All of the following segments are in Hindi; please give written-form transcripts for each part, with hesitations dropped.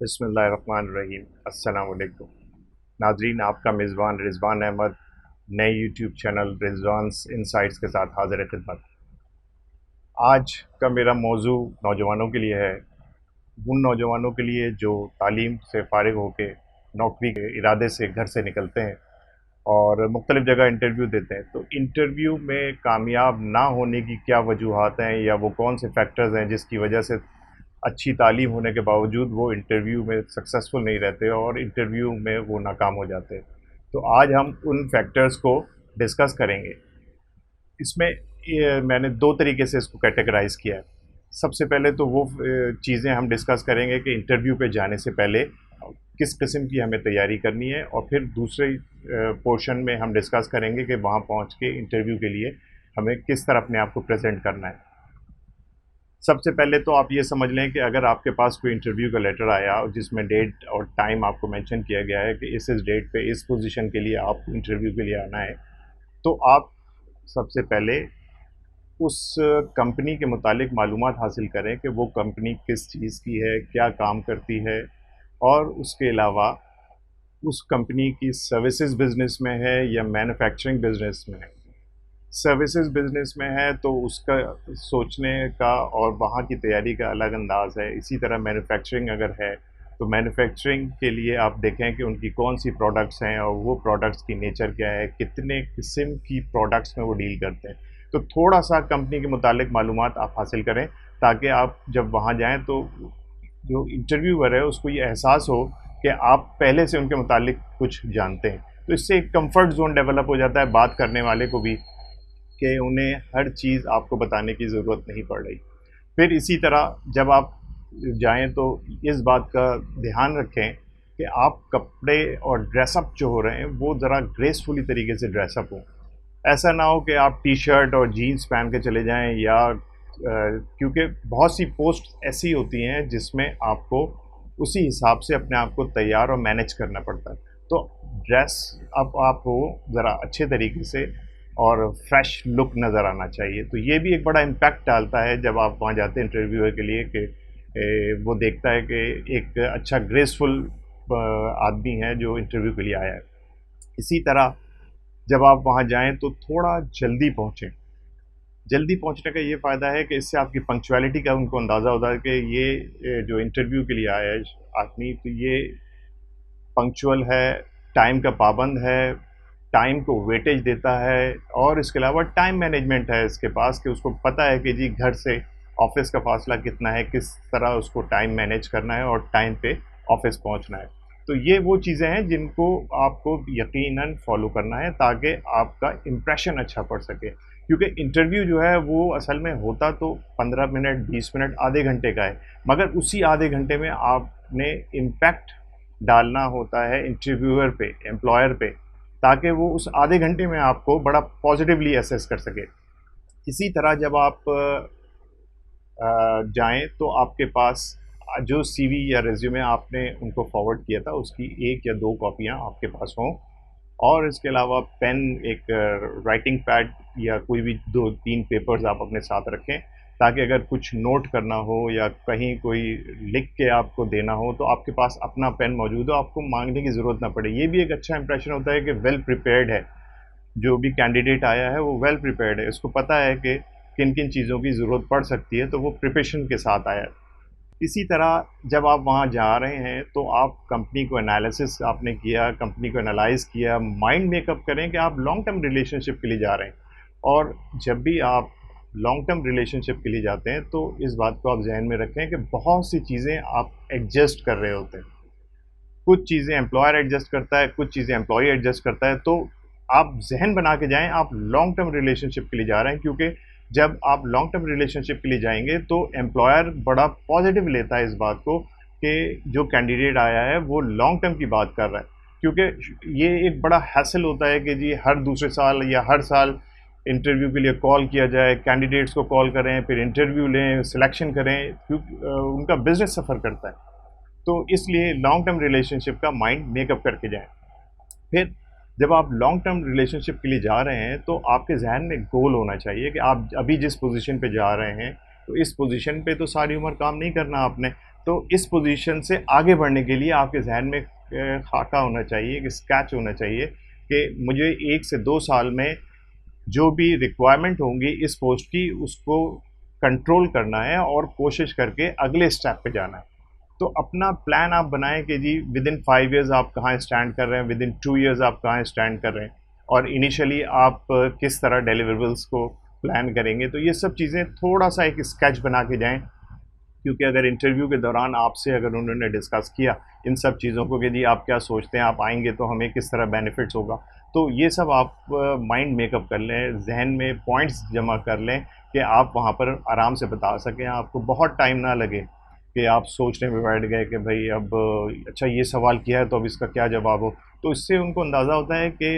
बिस्मिल्लाहिर्रहमानिर्रहीम। अस्सलाम वालेकुम नाजरीन, आपका मेज़बान रिजवान अहमद नए यूट्यूब चैनल रिजवान्स इनसाइट्स के साथ हाज़िर खिदमत। आज का मेरा मौजू नौजवानों के लिए है, उन नौजवानों के लिए जो तालीम से फ़ारिग होकर नौकरी के इरादे से घर से निकलते हैं और मुख्तलिफ़ जगह इंटरव्यू देते हैं। तो इंटरव्यू में कामयाब ना होने की क्या वजूहात हैं या वो कौन से फैक्टर्स हैं जिसकी वजह से अच्छी तालीम होने के बावजूद वो इंटरव्यू में सक्सेसफुल नहीं रहते और इंटरव्यू में वो नाकाम हो जाते हैं। तो आज हम उन फैक्टर्स को डिस्कस करेंगे। इसमें मैंने दो तरीके से इसको कैटेगराइज किया है। सबसे पहले तो वो चीज़ें हम डिस्कस करेंगे कि इंटरव्यू पे जाने से पहले किस किस्म की हमें तैयारी करनी है, और फिर दूसरे पोर्शन में हम डिस्कस करेंगे कि वहाँ पहुँच के इंटरव्यू के लिए हमें किस तरह अपने आप को प्रेजेंट करना है। सबसे पहले तो आप ये समझ लें कि अगर आपके पास कोई इंटरव्यू का लेटर आया और जिसमें डेट और टाइम आपको मेंशन किया गया है कि इस डेट पे इस पोजीशन के लिए आपको इंटरव्यू के लिए आना है, तो आप सबसे पहले उस कंपनी के मुतालिक मालूमात हासिल करें कि वो कंपनी किस चीज़ की है, क्या काम करती है, और उसके अलावा उस कंपनी की सर्विसेज बिज़नेस में है या मैन्युफैक्चरिंग बिज़नेस में है। सर्विसेज बिज़नेस में है तो उसका सोचने का और वहाँ की तैयारी का अलग अंदाज़ है। इसी तरह मैन्युफैक्चरिंग अगर है तो मैन्युफैक्चरिंग के लिए आप देखें कि उनकी कौन सी प्रोडक्ट्स हैं और वो प्रोडक्ट्स की नेचर क्या है, कितने किस्म की प्रोडक्ट्स में वो डील करते हैं। तो थोड़ा-सा कंपनी के मुतालिक मालूमात आप हासिल करें ताकि आप जब वहाँ जाएँ तो जो इंटरव्यूअर है उसको ये एहसास हो कि आप पहले से उनके मुतालिक कुछ जानते हैं। तो इससे एक कम्फ़र्ट ज़ोन डेवलप हो जाता है बात करने वाले को भी, कि उन्हें हर चीज़ आपको बताने की ज़रूरत नहीं पड़ रही। फिर इसी तरह जब आप जाएँ तो इस बात का ध्यान रखें कि आप कपड़े और ड्रेसअप जो हो रहे हैं वो ज़रा ग्रेसफुली तरीके से ड्रेसअप हों। ऐसा ना हो कि आप टी-शर्ट और जीन्स पहन के चले जाएँ, या क्योंकि बहुत सी पोस्ट ऐसी होती हैं जिसमें आपको उसी हिसाब से अपने आप को तैयार और मैनेज करना पड़ता है। तो ड्रेस अप आप हो ज़रा अच्छे तरीके से और फ्रेश लुक नज़र आना चाहिए। तो ये भी एक बड़ा इम्पैक्ट डालता है जब आप वहाँ जाते हैं इंटरव्यूअर के लिए कि वो देखता है कि एक अच्छा ग्रेसफुल आदमी है जो इंटरव्यू के लिए आया है। इसी तरह जब आप वहाँ जाएँ तो थोड़ा जल्दी पहुँचें। जल्दी पहुँचने का ये फ़ायदा है कि इससे आपकी पंक्चुअलिटी का उनको अंदाज़ा होता है कि ये जो इंटरव्यू के लिए आया है आदमी, तो ये पंक्चुअल है, टाइम का पाबंद है, टाइम को वेटेज देता है, और इसके अलावा टाइम मैनेजमेंट है इसके पास कि उसको पता है कि जी घर से ऑफ़िस का फ़ासला कितना है, किस तरह उसको टाइम मैनेज करना है और टाइम पे ऑफ़िस पहुंचना है। तो ये वो चीज़ें हैं जिनको आपको यकीनन फ़ॉलो करना है ताकि आपका इम्प्रेशन अच्छा पड़ सके। क्योंकि इंटरव्यू जो है वो असल में होता तो 15 मिनट, 20 मिनट, आधे घंटे का है, मगर उसी आधे घंटे में आपने इम्पैक्ट डालना होता है इंटरव्यूअर पे, एम्प्लॉयर पे, ताकि वो उस आधे घंटे में आपको बड़ा पॉजिटिवली असेस कर सके। इसी तरह जब आप जाएँ तो आपके पास जो सीवी या रिज़्यूमे आपने उनको फॉरवर्ड किया था उसकी 1 या 2 कॉपियाँ आपके पास हों, और इसके अलावा पेन, एक राइटिंग पैड या कोई भी 2-3 पेपर्स आप अपने साथ रखें, ताकि अगर कुछ नोट करना हो या कहीं कोई लिख के आपको देना हो तो आपके पास अपना पेन मौजूद हो, आपको माँगने की ज़रूरत ना पड़े। ये भी एक अच्छा इंप्रेशन होता है कि वेल प्रिपेयर्ड है, जो भी कैंडिडेट आया है वो वेल प्रिपेयर्ड है, उसको पता है कि किन-किन चीज़ों की ज़रूरत पड़ सकती है, तो वो प्रिपरेशन के साथ आया है। इसी तरह जब आप वहाँ जा रहे हैं तो आप कंपनी को एनालिसिस आपने किया, कंपनी को एनालाइज़ किया, माइंड मेकअप करें कि आप लॉन्ग टर्म रिलेशनशिप के लिए जा रहे हैं। और जब भी आप लॉन्ग टर्म रिलेशनशिप के लिए जाते हैं तो इस बात को आप ज़हन में रखें कि बहुत सी चीज़ें आप एडजस्ट कर रहे होते हैं। कुछ चीज़ें एम्प्लॉयर एडजस्ट करता है, कुछ चीज़ें एम्प्लॉयी एडजस्ट करता है, तो आप ज़हन बना के जाएँ, आप लॉन्ग टर्म रिलेशनशिप के लिए जा रहे हैं, क्योंकि जब आप लॉन्ग टर्म रिलेशनशिप के लिए जाएँगे तो एम्प्लॉयर बड़ा पॉज़िटिव लेता है इस बात को कि जो कैंडिडेट आया है वो लॉन्ग टर्म की बात कर रहा है। क्योंकि ये एक बड़ा हैसल होता है कि जी हर दूसरे साल या हर साल इंटरव्यू के लिए कॉल किया जाए, कैंडिडेट्स को कॉल करें, फिर इंटरव्यू लें, सिलेक्शन करें, क्योंकि उनका बिज़नेस सफ़र करता है। तो इसलिए लॉन्ग टर्म रिलेशनशिप का माइंड मेकअप करके जाएँ। फिर जब आप लॉन्ग टर्म रिलेशनशिप के लिए जा रहे हैं तो आपके ज़हन में गोल होना चाहिए कि आप अभी जिस पोज़ीशन पे जा रहे हैं, तो इस पोज़ीशन पे तो सारी उम्र काम नहीं करना आपने। तो इस पोजीशन से आगे बढ़ने के लिए आपके जहन में खाका होना चाहिए, एक स्केच होना चाहिए कि मुझे 1 से 2 साल में जो भी रिक्वायरमेंट होंगी इस पोस्ट की उसको कंट्रोल करना है और कोशिश करके अगले स्टेप पे जाना है। तो अपना प्लान आप बनाएं कि जी विद इन 5 इयर्स आप कहाँ स्टैंड कर रहे हैं, विद इन 2 इयर्स आप कहाँ स्टैंड कर रहे हैं, और इनिशियली आप किस तरह डिलीवरेबल्स को प्लान करेंगे। तो ये सब चीज़ें थोड़ा सा एक स्केच बना के जाएं, क्योंकि अगर इंटरव्यू के दौरान आपसे अगर उन्होंने डिस्कस किया इन सब चीज़ों को कि जी आप क्या सोचते हैं, आप आएंगे तो हमें किस तरह बेनिफिट्स होगा, तो ये सब आप माइंड मेकअप कर लें, जहन में पॉइंट्स जमा कर लें कि आप वहाँ पर आराम से बता सकें, आपको बहुत टाइम ना लगे कि आप सोचने में बैठ गए कि भाई अब अच्छा ये सवाल किया है तो अब इसका क्या जवाब हो। तो इससे उनको अंदाज़ा होता है कि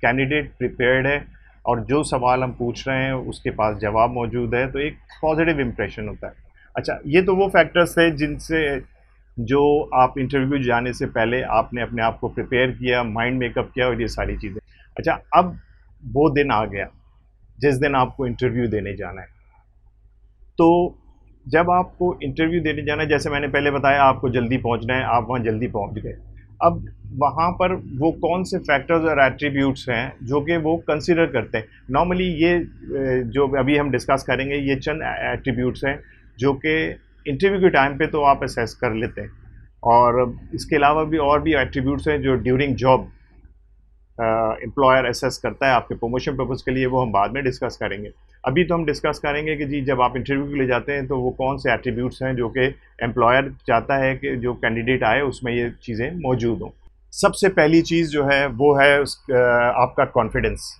कैंडिडेट प्रिपेयर्ड है और जो सवाल हम पूछ रहे हैं उसके पास जवाब मौजूद है, तो एक पॉजिटिव इम्प्रेशन होता है। अच्छा, ये तो वो फैक्टर्स थे जिनसे जो आप इंटरव्यू जाने से पहले आपने अपने आप को प्रिपेयर किया, माइंड मेकअप किया और ये सारी चीज़ें। अच्छा, अब वो दिन आ गया जिस दिन आपको इंटरव्यू देने जाना है। तो जब आपको इंटरव्यू देने जाना है, जैसे मैंने पहले बताया आपको जल्दी पहुंचना है, आप वहां जल्दी पहुंच गए। अब वहां पर वो कौन से फैक्टर्स और एट्रीब्यूट्स हैं जो कि वो कंसिडर करते हैं। नॉर्मली ये जो अभी हम डिस्कस करेंगे ये चंद एट्रीब्यूट्स हैं जो कि इंटरव्यू के टाइम पे तो आप असेस कर लेते हैं, और इसके अलावा भी और भी एट्रीब्यूट्स हैं जो ड्यूरिंग जॉब एम्प्लॉयर असेस करता है आपके प्रमोशन पर्पज़ के लिए, वो हम बाद में डिस्कस करेंगे। अभी तो हम डिस्कस करेंगे कि जी जब आप इंटरव्यू के लिए जाते हैं तो वो कौन से एट्रीब्यूट्स हैं जो कि एम्प्लॉयर चाहता है कि जो कैंडिडेट आए उसमें ये चीज़ें मौजूद हों। सबसे पहली चीज़ जो है वो है आपका कॉन्फिडेंस।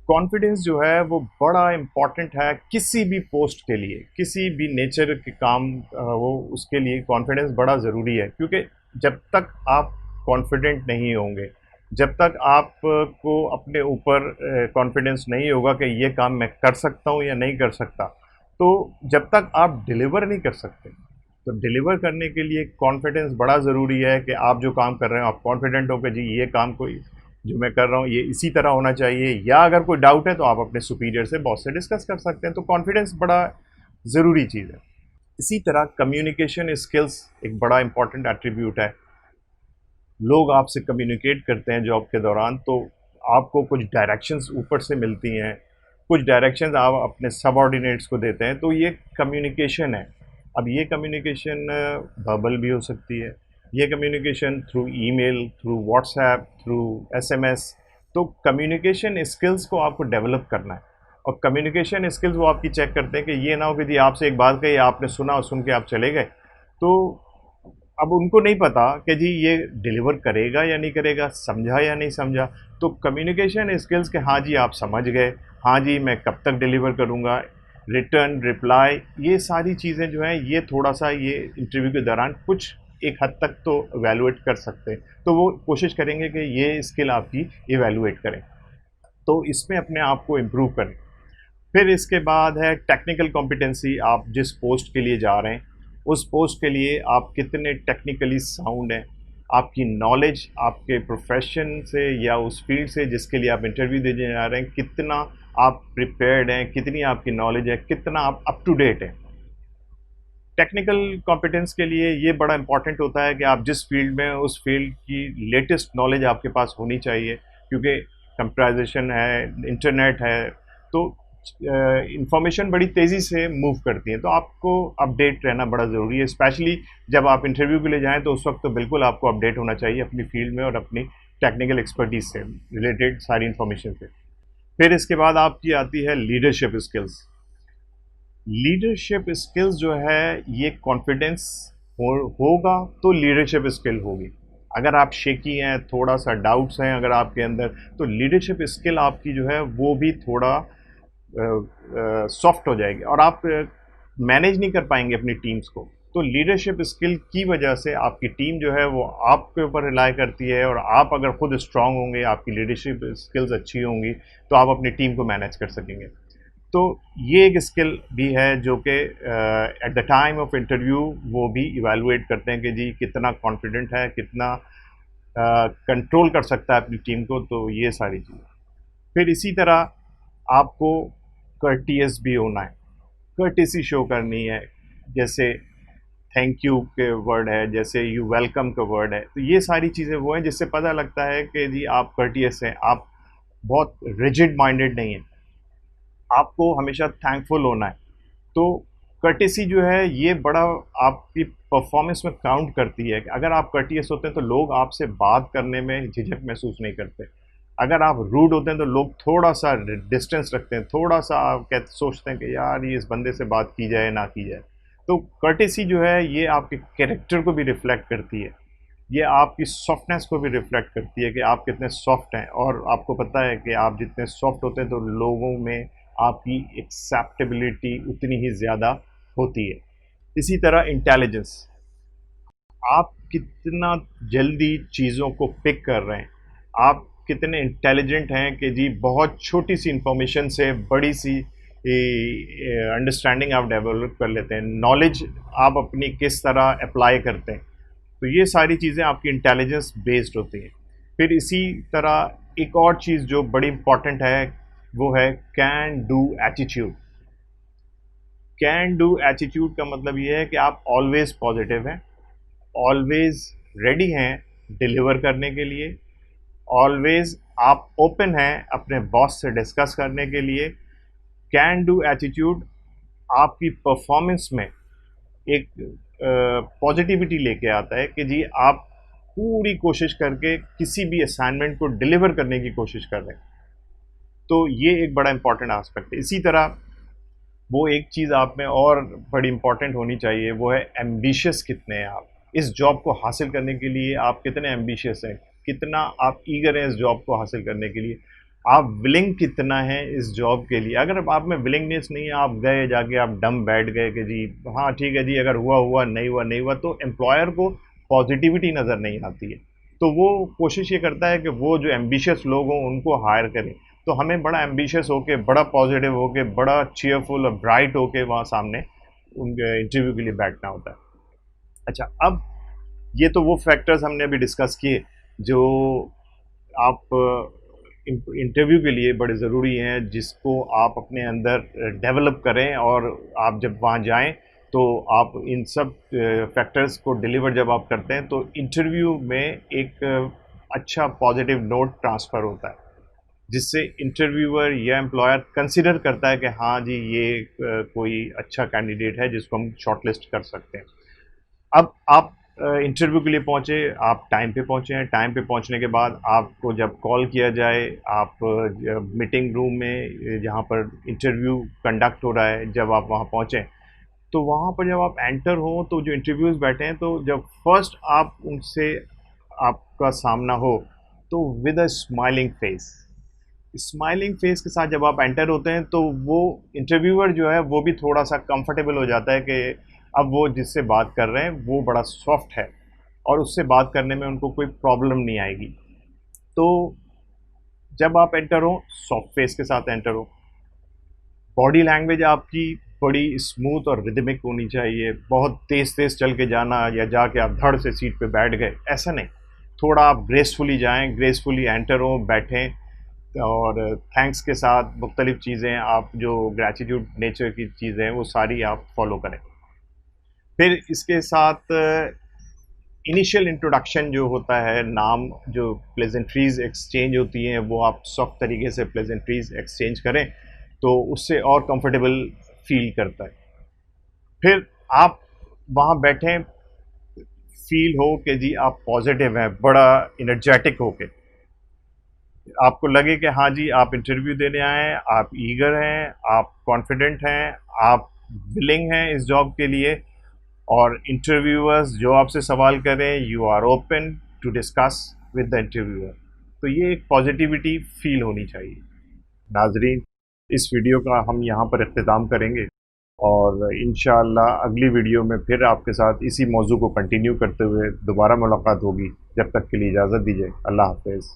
कॉन्फिडेंस जो है वो बड़ा इम्पॉर्टेंट है किसी भी पोस्ट के लिए, किसी भी नेचर के काम वो उसके लिए कॉन्फिडेंस बड़ा ज़रूरी है, क्योंकि जब तक आप कॉन्फिडेंट नहीं होंगे, जब तक आपको अपने ऊपर कॉन्फिडेंस नहीं होगा कि ये काम मैं कर सकता हूँ या नहीं कर सकता, तो जब तक आप डिलीवर नहीं कर सकते। तो डिलीवर करने के लिए कॉन्फिडेंस बड़ा ज़रूरी है कि आप जो काम कर रहे हो आप कॉन्फिडेंट हो कि जी ये काम कोई जो मैं कर रहा हूँ ये इसी तरह होना चाहिए, या अगर कोई डाउट है तो आप अपने सुपीरियर से बॉस से डिस्कस कर सकते हैं। तो कॉन्फिडेंस बड़ा ज़रूरी चीज़ है। इसी तरह कम्युनिकेशन स्किल्स एक बड़ा इंपॉर्टेंट एट्रीब्यूट है। लोग आपसे कम्युनिकेट करते हैं जॉब के दौरान, तो आपको कुछ डायरेक्शंस ऊपर से मिलती हैं, कुछ डायरेक्शंस आप अपने सबऑर्डिनेट्स को देते हैं, तो ये कम्युनिकेशन है। अब ये कम्युनिकेशन वर्बल भी हो सकती है, ये communication through email, through WhatsApp, through SMS. तो कम्युनिकेशन स्किल्स को आपको डेवलप करना है, और कम्युनिकेशन स्किल्स वो आपकी चेक करते हैं कि ये ना हो कि जी आपसे एक बात कही, आपने सुना और सुन के आप चले गए, तो अब उनको नहीं पता कि जी ये डिलीवर करेगा या नहीं करेगा, समझा या नहीं समझा। तो कम्युनिकेशन स्किल्स के हाँ जी आप समझ गए, हाँ जी मैं कब तक डिलीवर करूँगा, रिटर्न रिप्लाई, ये सारी चीज़ें जो हैं ये थोड़ा सा ये इंटरव्यू के दौरान कुछ एक हद तक तो इवैल्यूएट कर सकते हैं, तो वो कोशिश करेंगे कि ये स्किल आपकी इवैल्यूएट करें, तो इसमें अपने आप को इम्प्रूव करें। फिर इसके बाद है टेक्निकल कॉम्पिटेंसी। आप जिस पोस्ट के लिए जा रहे हैं उस पोस्ट के लिए आप कितने टेक्निकली साउंड हैं, आपकी नॉलेज आपके प्रोफेशन से या उस फील्ड से जिसके लिए आप इंटरव्यू देने जा रहे हैं, कितना आप प्रिपेयर्ड हैं, कितनी आपकी नॉलेज है, कितना आप अप टू डेट हैं। टेक्निकल कॉम्पिटेंस के लिए ये बड़ा इंपॉर्टेंट होता है कि आप जिस फील्ड में उस फील्ड की लेटेस्ट नॉलेज आपके पास होनी चाहिए, क्योंकि कंप्यूटराइजेशन है, इंटरनेट है, तो इंफॉर्मेशन बड़ी तेज़ी से मूव करती है, तो आपको अपडेट रहना बड़ा ज़रूरी है। स्पेशली जब आप इंटरव्यू के लिए जाएं तो उस वक्त तो बिल्कुल आपको अपडेट होना चाहिए अपनी फील्ड में और अपनी टेक्निकल एक्सपर्टीज से रिलेटेड सारी इंफॉर्मेशन से। फिर इसके बाद आपकी आती है लीडरशिप स्किल्स। लीडरशिप स्किल्स जो है ये कॉन्फिडेंस होगा तो लीडरशिप स्किल होगी। अगर आप शेकी हैं, थोड़ा सा डाउट्स हैं अगर आपके अंदर, तो लीडरशिप स्किल आपकी जो है वो भी थोड़ा सॉफ्ट हो जाएगी और आप मैनेज नहीं कर पाएंगे अपनी टीम्स को। तो लीडरशिप स्किल की वजह से आपकी टीम जो है वो आपके ऊपर रिलाई करती है, और आप अगर खुद स्ट्रांग होंगे, आपकी लीडरशिप स्किल्स अच्छी होंगी, तो आप अपनी टीम को मैनेज कर सकेंगे। तो ये एक स्किल भी है जो कि at the time of interview वो भी इवैल्यूएट करते हैं कि जी कितना कॉन्फिडेंट है, कितना कंट्रोल कर सकता है अपनी टीम को, तो ये सारी चीज़। फिर इसी तरह आपको कर्टियस भी होना है, कर्टेसी शो करनी है। जैसे थैंक यू के वर्ड है, जैसे यू वेलकम का वर्ड है। तो ये सारी चीज़ें वो हैं जिससे पता लगता है कि जी आप कर्टियस हैं, आप बहुत रिजिड माइंडेड नहीं हैं, आपको हमेशा थैंकफुल होना है। तो कर्टेसी जो है ये बड़ा आपकी परफॉर्मेंस में काउंट करती है कि अगर आप कर्टियस होते हैं तो लोग आपसे बात करने में झिझक महसूस नहीं करते। अगर आप रूड होते हैं तो लोग थोड़ा सा डिस्टेंस रखते हैं, थोड़ा सा आप कहते सोचते हैं कि यार ये इस बंदे से बात की जाए ना की जाए। तो कर्टेसी जो है ये आपके कैरेक्टर को भी रिफ्लेक्ट करती है, ये आपकी सॉफ्टनेस को भी रिफ्लेक्ट करती है कि आप कितने सॉफ्ट हैं। और आपको पता है कि आप जितने सॉफ्ट होते हैं तो लोगों में आपकी एक्सेप्टेबिलिटी उतनी ही ज़्यादा होती है। इसी तरह इंटेलिजेंस, आप कितना जल्दी चीज़ों को पिक कर रहे हैं, आप कितने इंटेलिजेंट हैं कि जी बहुत छोटी सी इंफॉर्मेशन से बड़ी सी अंडरस्टैंडिंग आप डेवलप कर लेते हैं, नॉलेज आप अपनी किस तरह अप्लाई करते हैं। तो ये सारी चीज़ें आपकी इंटेलिजेंस बेस्ड होती हैं। फिर इसी तरह एक और चीज़ जो बड़ी इंपॉर्टेंट है वो है can do attitude. Can do attitude का मतलब ये है कि आप ऑलवेज पॉजिटिव हैं, ऑलवेज रेडी हैं डिलीवर करने के लिए, ऑलवेज आप ओपन हैं अपने बॉस से डिस्कस करने के लिए। कैन डू एटीट्यूड आपकी परफॉर्मेंस में एक पॉजिटिविटी लेके आता है कि जी आप पूरी कोशिश करके किसी भी असाइनमेंट को डिलीवर करने की कोशिश कर रहे हैं। तो ये एक बड़ा इंपॉर्टेंट एस्पेक्ट है। इसी तरह वो एक चीज़ आप में और बड़ी इंपॉर्टेंट होनी चाहिए, वो है एम्बिशियस कितने हैं आप। इस जॉब को हासिल करने के लिए आप कितने एम्बिशियस हैं, कितना आप ईगर हैं इस जॉब को हासिल करने के लिए, आप विलिंग कितना है इस जॉब के लिए। अगर आप में विलिंगनेस नहीं है, आप गए जाके आप डम बैठ गए कि जी हाँ ठीक है जी, अगर हुआ हुआ, नहीं हुआ नहीं हुआ, तो एम्प्लॉयर को पॉजिटिविटी नज़र नहीं आती है। तो वो कोशिश ये करता है कि वो जो एम्बिशियस लोग हों उनको हायर करें। तो हमें बड़ा एम्बिशियस होके, बड़ा पॉजिटिव होके, बड़ा चीयरफुल और ब्राइट होके वहाँ सामने उनके इंटरव्यू के लिए बैठना होता है। अच्छा, अब ये तो वो फैक्टर्स हमने अभी डिस्कस किए जो आप इंटरव्यू के लिए बड़े ज़रूरी हैं, जिसको आप अपने अंदर डेवलप करें, और आप जब वहाँ जाएं तो आप इन सब फैक्टर्स को डिलीवर जब आप करते हैं तो इंटरव्यू में एक अच्छा पॉजिटिव नोट ट्रांसफ़र होता है, जिससे इंटरव्यूअर या एम्प्लॉयर कंसिडर करता है कि हाँ जी ये कोई अच्छा कैंडिडेट है जिसको हम शॉर्टलिस्ट कर सकते हैं। अब आप इंटरव्यू के लिए पहुँचे, आप टाइम पे पहुँचे हैं, टाइम पे पहुँचने के बाद आपको जब कॉल किया जाए, आप मीटिंग रूम में जहाँ पर इंटरव्यू कंडक्ट हो रहा है, जब आप वहाँ पहुँचें, तो वहाँ पर जब आप एंटर हो तो जो इंटरव्यूज़ बैठे हैं, तो जब फर्स्ट आप उनसे आपका सामना हो तो विद अ स्माइलिंग फेस के साथ जब आप एंटर होते हैं तो वो इंटरव्यूअर जो है वो भी थोड़ा सा कंफर्टेबल हो जाता है कि अब वो जिससे बात कर रहे हैं वो बड़ा सॉफ्ट है और उससे बात करने में उनको कोई प्रॉब्लम नहीं आएगी। तो जब आप एंटर हो, सॉफ्ट फेस के साथ एंटर हो, बॉडी लैंग्वेज आपकी बड़ी स्मूथ और रिदमिक होनी चाहिए। बहुत तेज़ तेज़ चल के जाना या जाके आप धड़ से सीट पे बैठ गए, ऐसा नहीं। थोड़ा आप ग्रेसफुली जाएं, ग्रेसफुली एंटर हो, बैठें, और थैंक्स के साथ मुख्तलिफ़ चीज़ें, आप जो ग्रैटिट्यूड नेचर की चीज़ें हैं वो सारी आप फॉलो करें। फिर इसके साथ इनिशियल इंट्रोडक्शन जो होता है, नाम जो प्लेजेंट्रीज़ एक्सचेंज होती हैं वो आप सॉफ्ट तरीके से प्लेजेंट्रीज़ एक्सचेंज करें तो उससे और कंफर्टेबल फील करता है। फिर आप वहाँ बैठें, फील हो कि जी आप पॉजिटिव हैं, बड़ा इनर्जेटिक होके आपको लगे कि हाँ जी आप इंटरव्यू देने आए हैं, आप ईगर हैं, आप कॉन्फिडेंट हैं, आप विलिंग हैं इस जॉब के लिए, और इंटरव्यूअर्स जो आपसे सवाल करें you are open to discuss with the interviewer. तो ये एक पॉजिटिविटी फील होनी चाहिए। नाजरीन, इस वीडियो का हम यहाँ पर इख्तिताम करेंगे और इंशाअल्लाह अगली वीडियो में फिर आपके साथ इसी मौजू को कंटिन्यू करते हुए दोबारा मुलाकात होगी। जब तक के लिए इजाज़त दीजिए। अल्लाह हाफ़िज़।